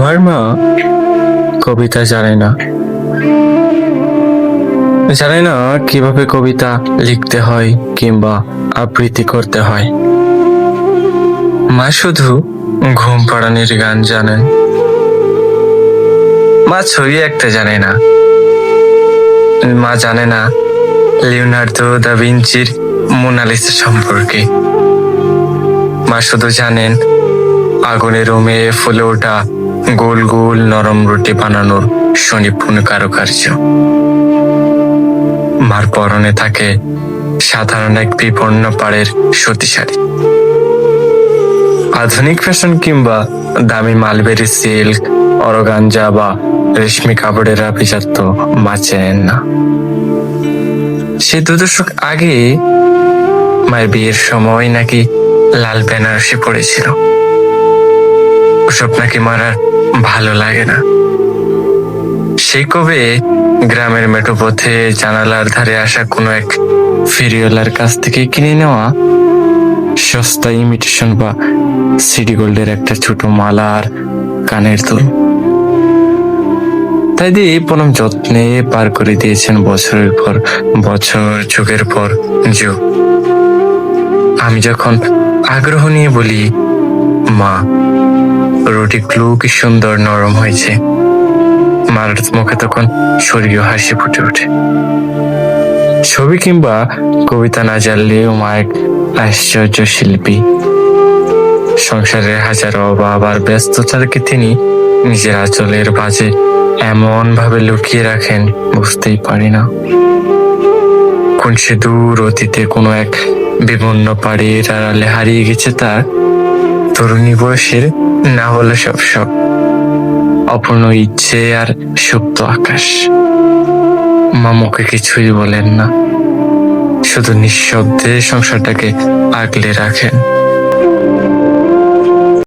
আমার মা কবিতা জানে না কিভাবে কবিতা লিখতে হয় কিংবা আবৃত্তি করতে হয়। মা শুধু ঘুম পাড়ানির গান জানেন। মা ছবি আঁকতে জানে না। মা জানে না লিওনার্দো দা ভিঞ্চির মোনালিসা সম্পর্কে। মা শুধু জানেন আগুনের রোমে ফুলে ওঠা গোল গোল নরম রুটি বানানোর সুনিপুণ কারুকার্য। মার পরনে থাকে সাধারণ এক বিপন্ন পাড়ের সুতি শাড়ি। আধুনিক ফ্যাশন কিংবা দামি মালবেরি সিল্ক, অরগাঞ্জা বা রেশমি কাপড়ের আভিজাত্য মা চেনেন না। সে 2 দশক আগে মায়ের বিয়ের সময় নাকি লাল বেনারসি পড়েছিল। ওসব নাকি মার আর ভালো লাগে না। সেই কবে গ্রামের মেঠো পথে জানালার ধারে আসা কোনো এক ফেরিওয়ালার কাছ থেকে কিনে নেওয়া সস্তা ইমিটেশন বা সিডি গোল্ডের একটা ছোট মালা আর কানের দুল। তাই দিয়ে পরম যত্নে পার করে দিয়েছেন বছরের পর বছর, যুগের পর যুগ। আমি যখন আগ্রহ নিয়ে বলি, মা রুটিগুলো কি সুন্দর নরম হয়েছে, মার মুখে তখন স্বর্গীয় হাসি ফুটে ওঠে। ছবি কিংবা কবিতা না জানলেও মা এক আশ্চর্য শিল্পী। সংসারের হাজারো অভাব আর ব্যস্ততাকে তিনি নিজের আঁচলের ভাঁজে এমন ভাবে লুকিয়ে রাখেন বুঝতেই পারি না। কোন সে দূর অতীতে কোনো এক বিবর্ণ পাড়ের আড়ালে হারিয়ে গেছে তার তরুণী বয়সের না হলে সব অপূর্ণ ইচ্ছে আর সুপ্ত আকাশ। মা মুখে কিছুই বলেন না, শুধু নিঃশব্দে সংসারটাকে আগলে রাখেন।